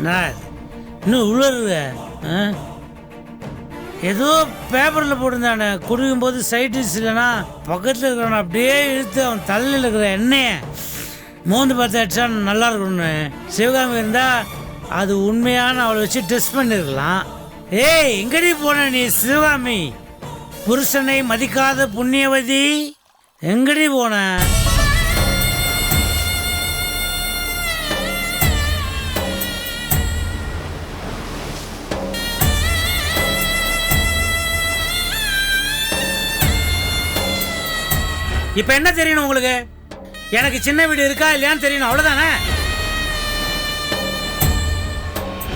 நான் இன்னும் உள்ள ஏதோ பேப்பரில் போட்டிருந்தானே குடிக்கும் போது சைட்டிஸ் இல்லைன்னா பக்கத்தில் இருக்கிறவனை அப்படியே இழுத்து அவன் தலையில் இருக்கிற எண்ணெயை மோந்து பார்த்து அடிச்சா நல்லா இருக்கணும்னு சிவகாமி இருந்தால் அது உண்மையான அவளை வச்சு டெஸ்ட் பண்ணிருக்கலாம். ஏய் எங்கடி போன நீ சிவகாமி? புருஷனை மதிக்காத புண்ணியவதி எங்கடி போன? இப்ப என்ன தெரியணும் உங்களுக்கு? எனக்கு சின்ன வீடு இருக்கா இல்லையான்னு தெரியணும், அவ்வளவுதானே?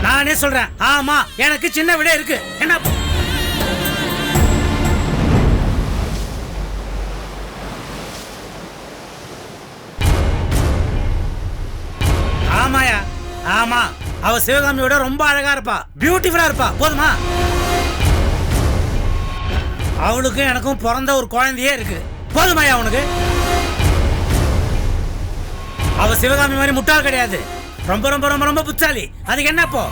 நானே சொல்றேன், ஆமா எனக்கு சின்ன வீடு இருக்கு. என்ன ஆமாயா? ஆமா, அவ சிவகாமியோட ரொம்ப அழகா இருப்பா, பியூட்டிஃபுல்லா இருப்பா. போதுமா? அவளுக்கும் எனக்கும் பிறந்த ஒரு குழந்தையே இருக்கு. போதுமாயா உனக்கு? அவ சிவகாமி மாதிரி முட்டாள் கிடையாது, ரொம்ப ரொம்ப ரொம்ப ரொம்ப புத்தாலி. அதுக்கு என்னப்போ?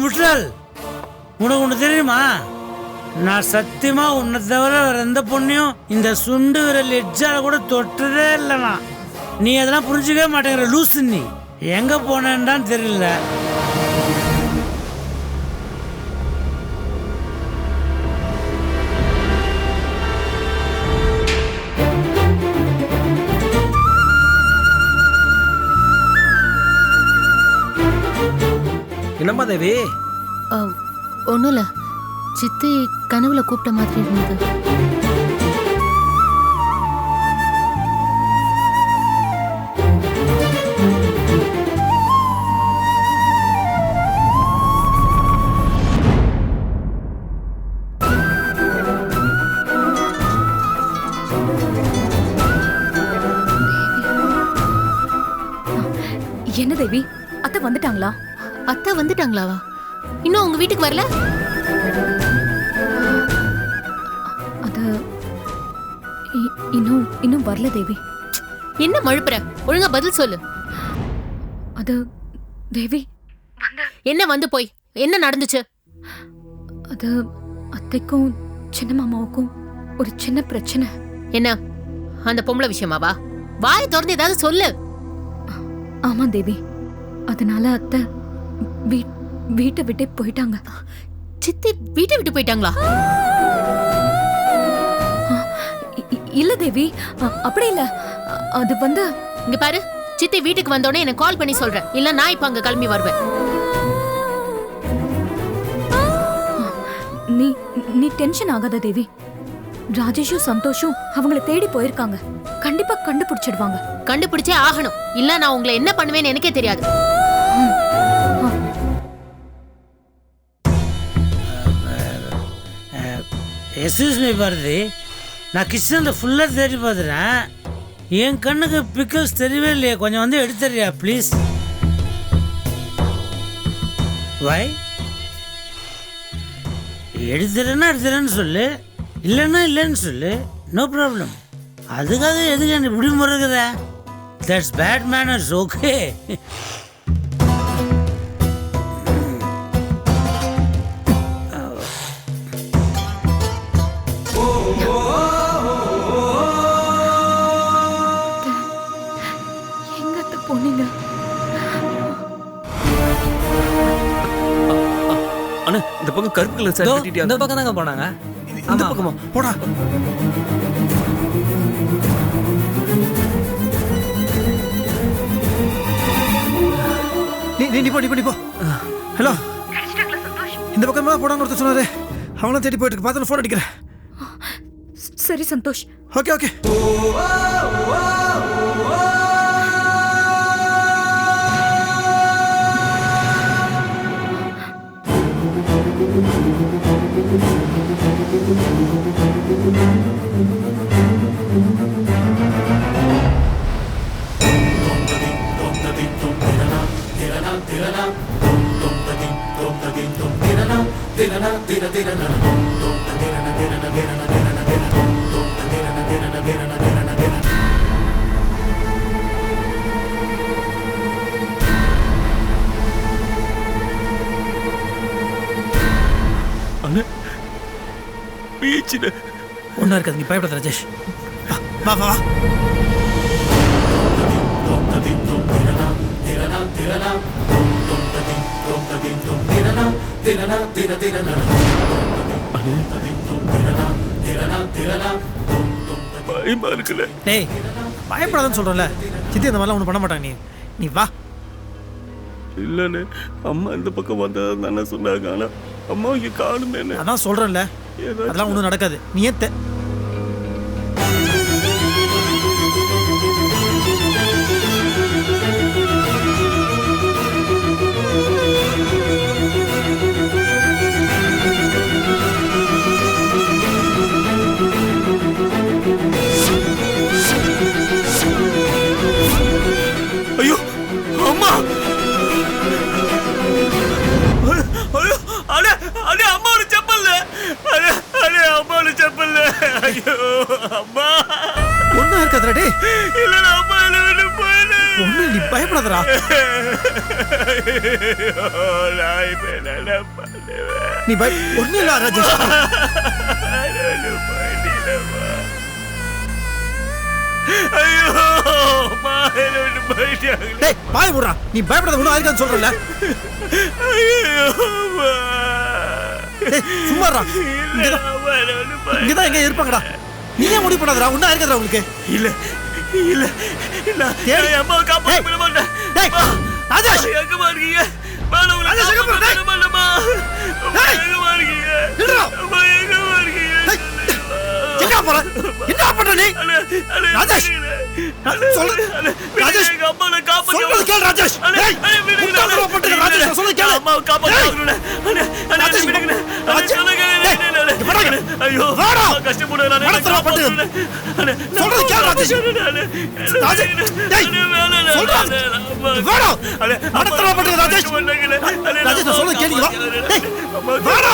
முட்டாள், உனக்கு ஒன்று தெரியுமா? நான் சத்தியமா உன்னை தவிர வேற எந்த பொண்ணையும் இந்த சுண்டு விரல் எட்ஜால கூட தொட்டதே இல்லைண்ணா. நீ அதெல்லாம் புரிஞ்சுக்கவே மாட்டேங்கிற லூசு. நீ எங்க போனேன்னு தெரியல. என்னம்மா தேவி? ஒன்றும் இல்லை, சித்தி கனவுல கூப்பிட்ட மாதிரி இருந்தது. என்ன தேவி, அத்தை வந்துட்டாங்களா? அத்தை வந்துட்டாங்களாவா? இன்னும் உங்க வீட்டுக்கு வரல? அது இன்னும் வரல தேவி. என்ன மழுப்புற? ஒழுங்கா பதில் சொல்லு. அது தேவி, என்ன வந்து போய் என்ன நடந்துச்சு? அது அத்தைக்கும் சின்ன மாமாவுக்கும் ஒரு சின்ன பிரச்சனை. என்ன அந்த பொம்பளை விஷயமாவா? வாயை திறந்து ஏதாவது சொல்லு. ஆமா தேவி, அதனால அத்தை வீட்டை விட்டே போயிட்டாங்க. சித்தி வீட்டை விட்டு போயிட்டாங்களா? இல்ல தேவி, அப்படி இல்ல. அது வந்து இங்க பாரு, சித்தி வீட்டுக்கு வந்தோடனே எனக்கு கால் பண்ணி சொல்றேன், இல்ல நான் இப்ப அங்க கிளம்பி வருவேன். நீ டென்ஷன் ஆகாத தேவி. ராஜேஷும் சந்தோஷும் அவங்கள தேடி போயிருக்காங்க. கண்டிப்பா கண்டுபிடிச்சிடுவாங்க. கண்டுபிடிச்சே ஆகணும், இல்ல நான் உங்களை என்ன பண்ணுவேன்னு எனக்கே தெரியாது. எக்ஸ்கியூஸ் மீ பாரதி, நான் கிச்சனில் ஃபுல்லாக தேடி பார்த்துறேன். என் கண்ணுக்கு பிக்கிள்ஸ் தெரியவே இல்லையா? கொஞ்சம் வந்து எடுத்துறியா ப்ளீஸ்? வை எடுத்துறேன்னு சொல்லு, இல்லைன்னா இல்லைன்னு சொல்லு, நோ ப்ராப்ளம். அதுக்காக எதுக்கு என்ன இப்படி முறைக்குற? That's bad manners. ஓகே, போனீங்க? அண்ணா இந்த பக்கம் கருப்பு கலர் சார் கட்டிட்டியா? இந்த பக்கம் தாங்க போனாங்க. இந்த பக்கமா? போடா. நீ போ. ஹலோ, இந்த பக்கமா போடான்னு ஒருத்தர் சொன்னாரு. அவங்களும் தேடி போயிட்டு பார்த்து ஃபோன் அடிக்கிறேன். சரி சந்தோஷ். Okay okay. ஒன்றும் இருக்காது, நீ பயப்படாத ராஜேஷ். வா வா வா. பயமா இருக்குல்ல? டேய் பயப்படாதன்னு சொல்றேன்ல. சித்தி அந்த மாதிரிலாம் ஒன்றும் பண்ண மாட்டாங்க. நீ வா. இல்லண்ணே, அம்மா இந்த பக்கம் வந்ததான் தானே சொன்னாங்க. ஆனா அம்மா இங்க காணுமே. அதான் சொல்றேன்ல, அதெல்லாம் ஒன்றும் நடக்காது. நீ ஏன் ஐயோ அம்மா! ஐயோ அடே அடே அம்மாவோட செப்பல்ல! அடே அடே அம்மாவோட செப்பல்ல! ஐயோ அம்மா! ஒன்றும் இருக்காதுடா டேய். இல்ல அம்மா என்ன விட்டு போயிடு. ஒன்றும் நீ பயப்படாதடா. நான் இப்ப என்ன பண்ணுவேன்? நீ ஒன்றும் இல்லை ராஜேஷ். ஐயோ அம்மா என்ன விட்டு போயிட்டாங்க. டேய் வாய மூடுடா. நீ பயப்படாத, ஒன்றும் ஆயிருக்கான்னு சொல்றேன்ல. ஐயோ அம்மா! டேய் சும்மா இருடா. இங்கதான் எங்க இருப்பாங்கடா. நீ ஏன் முடிவு பண்ணாதடா? ஒன்றும் ஆயிருக்காதடா உங்களுக்கு. இல்ல இல்ல இல்ல என் அம்மாவை காப்பாற்ற விட மாட்டேன். டேய் ராஜேஷ் எங்கம்மா இருக்கீங்க? மேல உங்களை காப்பாற்ற விட மாட்டேம்மா. எங்கம்மா இருக்கீங்க? அம்மா எங்கம்மா இருக்கீங்க? எங்க போற? என்ன பண்ற நீ? ராஜேஷ் சொல்ற ராஜேஷ், எங்க அம்மாவை காப்பாற்ற சொல்றது கேளு ராஜேஷ். டேய் முட்டாளா பண்ற ராஜேஷ், சொல்றது கேளு. அம்மாவை காப்பாற்ற ராஜேஷ் விடுங்க. ஐயோ வாடா. கஷ்டப்படுறேன். மனசுல பட்டு சொல்றது கேளு ராஜேஷ். ராஜேஷ் டேய் சொல்றது வாடா. மனசுல பட்டு ராஜேஷ். ராஜேஷ் நான் சொல்றது கேளுங்க. டேய் வாடா.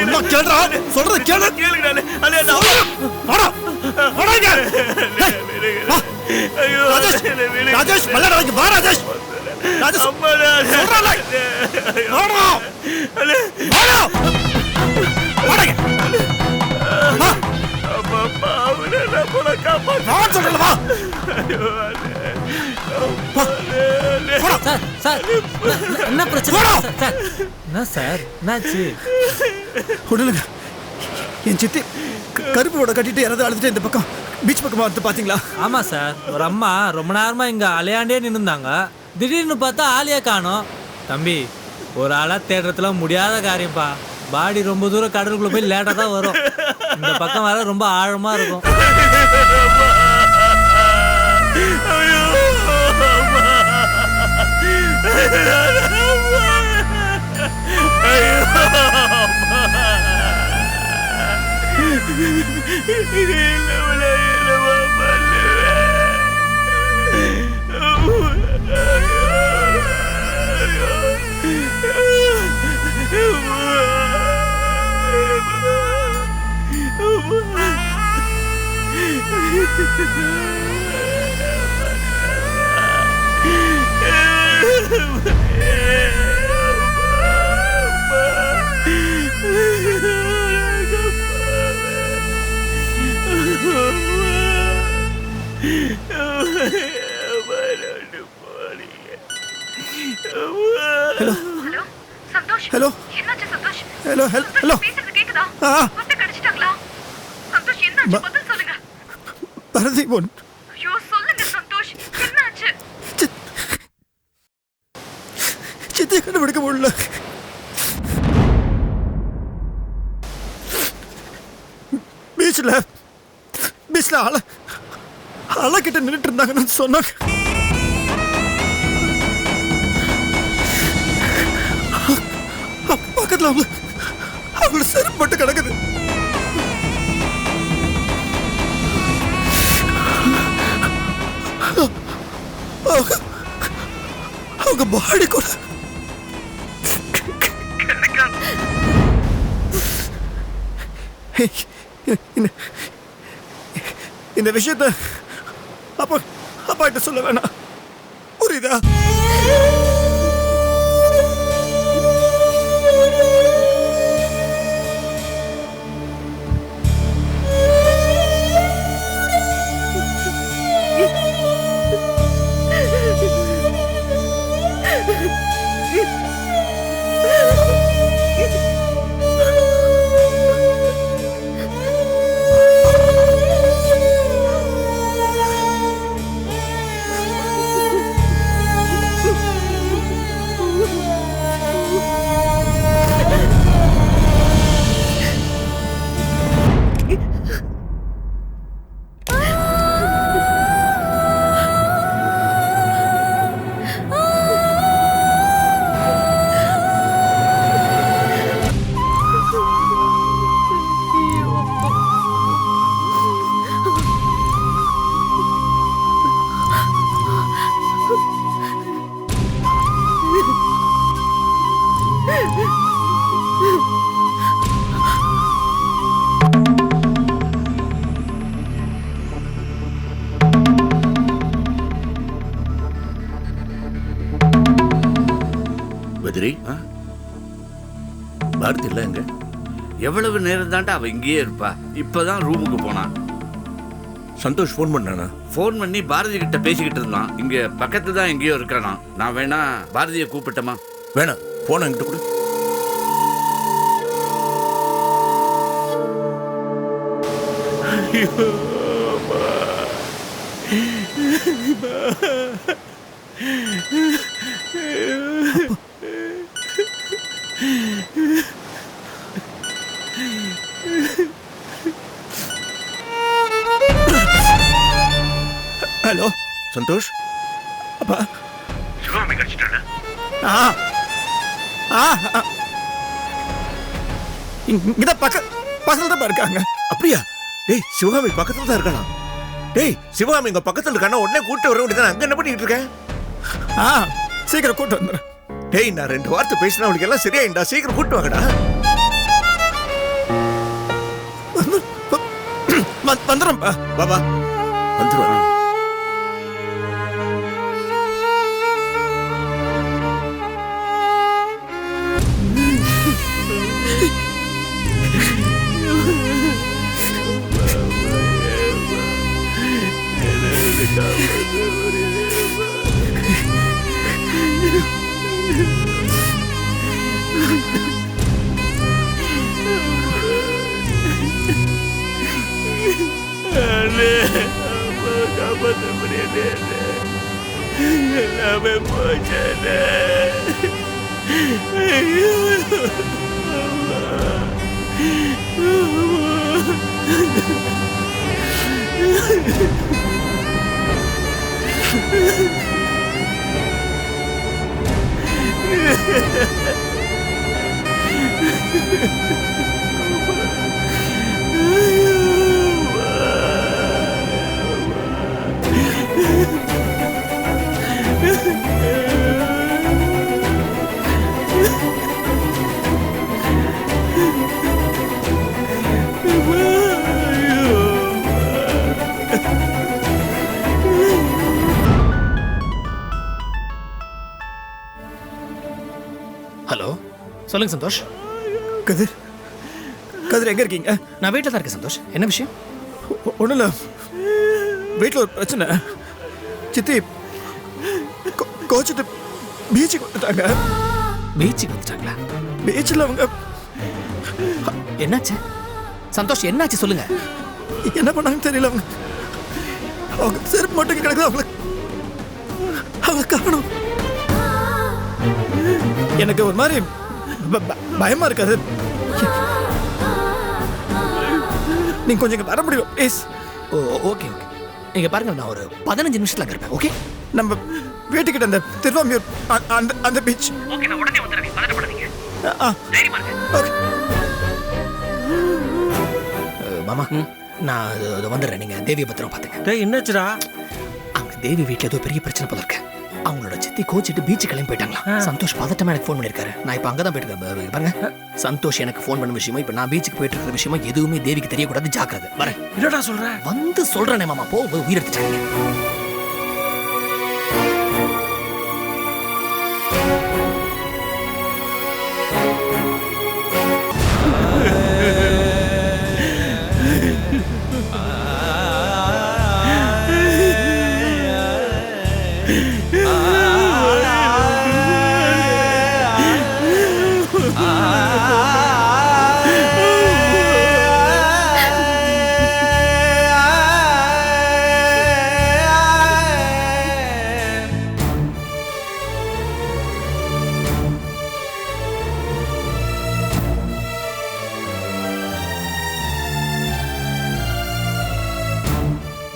சும்மா கேளுடா. சொல்றது கேளு. வாடா. வாடாங்க. ஐயோ ராஜேஷ் ராஜேஷ் மல்லடாங்க. வா ராஜேஷ். ராஜேஷ் சொல்றல. வாடா. வாடா. வாடாங்க. வா. அம்மா பாவுல நான் போல காப்பாற்ற. வா சொல்றல வா. சார் சார் என்ன பிரச்சனை சார்? என்ன சார் என்னாச்சு? ஒண்ணுங்க, என் சித்தி கருப்பு போட கட்டிட்டு யாராவது அழுதுட்டு இந்த பக்கம் பீச் பக்கமா வந்து பாத்தீங்களா? ஆமா சார், ஒரு அம்மா ரொம்ப நேரமா இங்க அலையாண்டே நின்னுந்தாங்க. திடீர்னு பார்த்தா ஆளையே காணோம். தம்பி, ஒரு ஆளா தேடுறதுல முடியாத காரியம்ப்பா. பாடி ரொம்ப தூரம் கடலுக்குள்ள போய் லேட்டா தான் வரும். இந்த பக்கம் வர ரொம்ப ஆழமா இருக்கும். Hello hello Santhosh. ஹலோ என்னாச்சு சந்தோஷ்? ஹலோ ஹலோ பேசுறது கேக்குதா? ஆ கொட்டை கடிச்சிட்டாங்களா? சந்தோஷ் என்னாச்சு? பதில் சொல்லுங்க. பரதி போன். ஐயோ சொல்லுங்க சந்தோஷ், என்னாச்சு? சித்தியை கண்டுபிடிக்க முடியல. பீச்ல அலை கிட்ட நின்றுட்டு இருந்தாங்கன்னு சொன்னாங்க. பக்கத்துல அவங்கள செருப்பு போட்டு கிடக்குது. அவங்க பாடி கூட இந்த விஷயத்த அப்பா கிட்ட சொல்ல வேணாம், புரியுதா? பத்ரி, பாரதி இல்ல எங்க? எவ்வளவு நேரம் தாண்டா அவ இங்கேயே இருப்பா. இப்பதான் ரூமுக்கு போனான். சந்தோஷ் ஃபோன் பண்ணானா? ஃபோன் பண்ணி பாரதி கிட்ட பேசிக்கிட்டு இருந்தான். இங்க பக்கத்துல தான் எங்கேயோ இருக்கானா. நான் வேணா பாரதியை கூப்பிட்டமா? வேணாம், போன என்கிட்ட கொடு. ஹலோ சந்தோஷ், அப்பா. சிவகாமி கிடைச்சிட்டானே? இங்கதான் பக்கத்துல தான் இருக்காங்க. அப்படியா? டேய், சிவகாமி பக்கத்துல தான் இருக்கானா? டேய், சிவகாமி இங்க பக்கத்துல இருக்கானா? உடனே கூட்டு வர வேண்டியதானே? அங்க என்ன பண்ணிட்டு இருக்க? சீக்கிரம் கூட்டு வந்துடுறேன். டேய், நான் 2 வார்த்தை பேசினா அவனுக்கு எல்லாம் சரியாயிண்டா. சீக்கிரம் கூட்டு வாங்கடா. வந்துடுறேன்ப்பா. பாபா வந்துருவா. காப்பாற்ற முடியாது, எல்லாமே போச்சானே. ஹலோ, சொல்லுங்க சந்தோஷ். கதிர், கதிர் எங்க இருக்கீங்க? நான் வீட்டில் தான் இருக்கேன் சந்தோஷ். என்ன விஷயம்? ஒன்றும் இல்லை, வீட்டில் ஒரு பிரச்சனை. சித்தி கோச்சிட்டு பீச்சுக்கு வந்துட்டாங்க. பீச்சுக்கு வந்துட்டாங்களா? பீச்சில் அவங்க என்னாச்சு சந்தோஷ்? என்னாச்சு சொல்லுங்க. என்ன பண்ணாங்கன்னு தெரியல. அவங்க செருப்பு மட்டும் கிடக்குது. அவங்களை காணும். எனக்கு ஒரு மாதிரி பயமா இருக்காது. நீங்க கொஞ்சம் வர முடியும் ப்ளீஸ்? ஓகே ஓகே, நீங்க பாருங்க, நான் ஒரு 15 நிமிஷத்துல அங்க இருப்பேன். ஓகே, நம்ம வீட்டுக்கிட்ட அந்த திருவாமியூர் அந்த பீச். ஓகே, நான் உடனே வந்துடுறேன். பதட்டப்படாதீங்க. தைரியமா இருங்க. ஓகே. மாமா நான் அது வந்துடுறேன். நீங்க தேவியை பத்திரம் பாத்துங்க. டேய் என்னாச்சுடா? அங்க தேவி வீட்டுல ஏதோ பெரிய பிரச்சனை போல இருக்கு. அவங்களோட சித்தி கோச்சிட்டு பீச்சு கிளம்பி போயிட்டாங்களா. சந்தோஷ் பதட்டமா எனக்கு ஃபோன் பண்ணிருக்காரு. நான் இப்ப அங்கதான் போயிட்டு இருக்கேன். பாருங்க, சந்தோஷ் எனக்கு ஃபோன் பண்ண விஷயமா இப்ப நான் பீச்சுக்கு போயிட்டு இருக்கிற விஷயமா எதுவுமே தேவிக்கு தெரியக்கூடாது. ஜாக்கிரதை. வரேன். என்னடா சொல்ற? வந்து சொல்றேனே மாமா. போ, உயிர் எடுத்துட்டாங்க.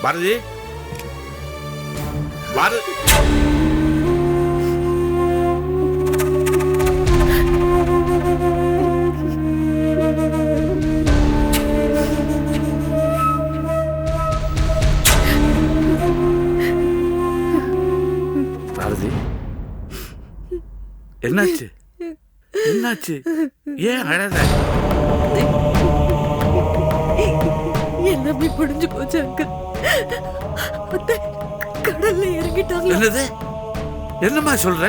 பாரதி, பாரதி, பாரதி, என்னாச்சு? என்னாச்சு? ஏன் அழற? எல்லாமே புடிஞ்சு போச்சு அங்கிள். கடல்ல இறங்கிட்டாங்க. என்னது? என்னம்மா சொல்ற?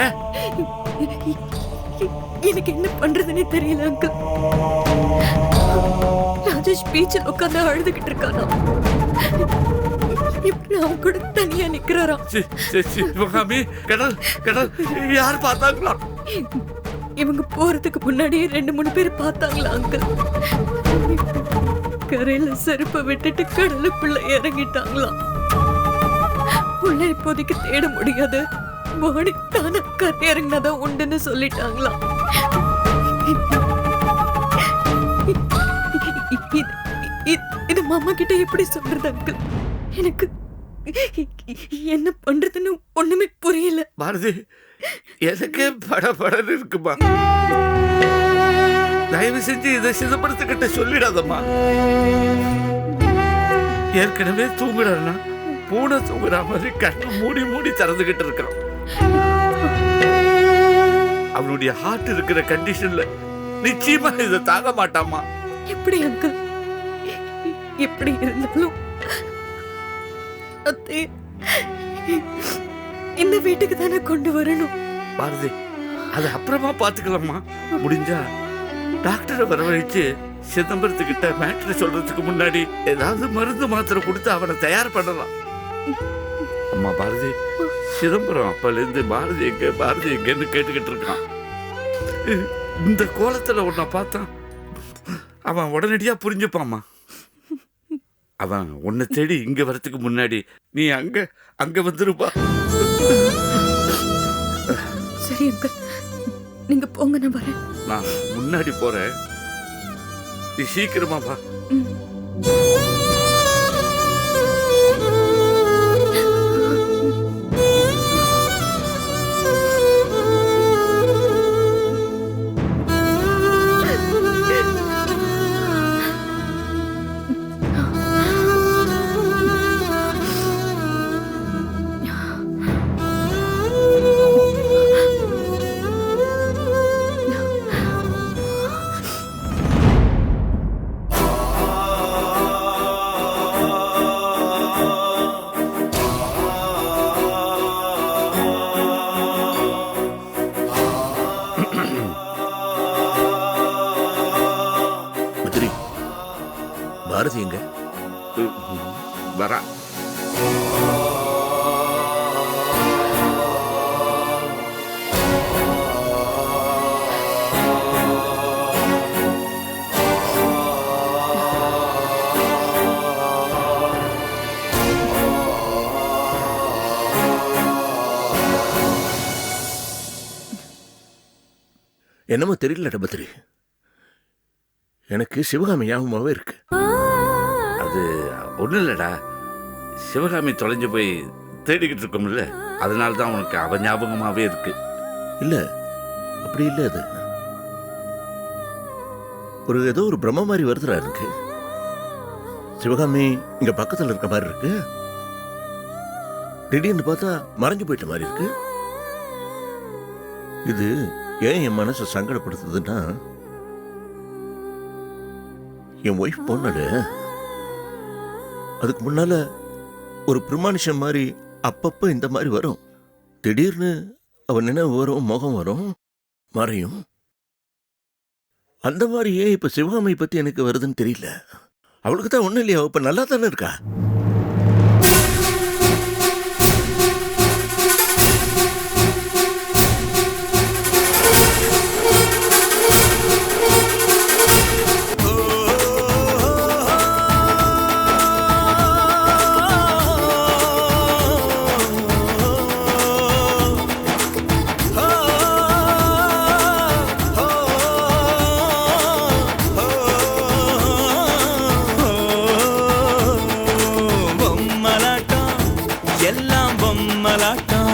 எனக்கு என்ன பண்றதுன்னே தெரியல அங்கிள். ராஜேஷ் பீச்சில் உட்கார்ந்து அழுதுகிட்டு இருக்கானா. இப்ப அவன் கூட தனியா நிக்கிறாராம். சிவகாமி, கடல் கடல் யார் பார்த்தாங்களா? இவங்க போறதுக்கு முன்னாடியே 2-3 பேர் பார்த்தாங்களா அங்கிள். கரையில செருப்பை விட்டுட்டு கடலுக்குள்ள இறங்கிட்டாங்களாம். உள்ள இப்போதைக்கு தேட முடியாது, பாடி தானே கரை இறங்கினதான் உண்டுன்னு சொல்லிட்டாங்களாம். இது மாமா கிட்ட எப்படி சொல்றது அங்கிள்? எனக்கு என்ன பண்றதுன்னு ஒண்ணுமே புரியல. பாரதி, எனக்கே படபடன்னு இருக்குமா. தயவு செஞ்சு இதை சிதம்பரத்துக்கிட்ட சொல்லிடாதம்மா. ஏற்கனவே தூங்குறான்னா பூனை தூங்குற மாதிரி கண்ணு மூடி மூடி திறந்துகிட்டு இருக்கான். அவனுடைய ஹார்ட் இருக்கிற கண்டிஷன்ல நிச்சயமா இதை தாங்க மாட்டாமா. எப்படி அங்கிள்? எப்படி இருந்தாலும் அத்தை இந்த வீட்டுக்கு தானே கொண்டு வரணும். பாரதி, அது அப்புறமா பாத்துக்கலாமா. முடிஞ்சா டாக்டரை வரவழைச்சு சிதம்பரத்துக்கிட்ட மேட்ரு சொல்றதுக்கு முன்னாடி ஏதாவது மருந்து மாத்திரை கொடுத்து அவனை தயார் பண்ணலாம். அம்மா பாரதி, சிதம்பரம் அப்பல இருந்து பாரதி எங்க பாரதி எங்கன்னு கேட்டுக்கிட்டு இருக்கான். இந்த கோலத்துல உன்னை பார்த்தான் அவன் உடனடியா புரிஞ்சுப்பாமா. அவன் உன்னை தேடி இங்க வரத்துக்கு முன்னாடி நீ அங்க அங்க வந்துருப்பா. சரி அங்கிள், நீங்க போங்க, நான் வரேன். நான் முன்னாடி போறேன், நீ சீக்கிரமா வா. பாரதி எங்க? வரா. என்னமோ தெரியல பத்ரி, எனக்கு சிவகாமி ஞாபகமாவே இருக்கு. அது ஒன்றும் இல்லைடா, சிவகாமி தொலைஞ்சு போய் தேடிக்கிட்டு இருக்கோம்ல, அதனால தான் உனக்கு அவ ஞாபகமாகவே இருக்கு. இல்லை, அப்படி இல்லை. அது ஏதோ ஒரு பிரம்ம மாதிரி வருதுடா எனக்கு. சிவகாமி இங்க பக்கத்துல இருக்க மாதிரி இருக்கு, திடீர்னு பார்த்தா மறைஞ்சு போயிட்ட மாதிரி இருக்கு. இது ஏன் என் மனசை சங்கடப்படுத்துதுன்னா, என் ஒய்ஃப் பொண்ணு அதுக்கு முன்னால ஒரு பிரமானிஷன் மாதிரி அப்பப்போ இந்த மாதிரி வரும். திடீர்னு அவன் நினைவு வரும், முகம் வரும், மறையும். அந்த மாதிரி ஏன் இப்ப சிவகாமி பத்தி எனக்கு வருதுன்னு தெரியல. அவளுக்கு தான் ஒண்ணும் இல்லையா, இப்ப நல்லா தானே இருக்கா. எல்லாம் பொம்மலாட்டம்,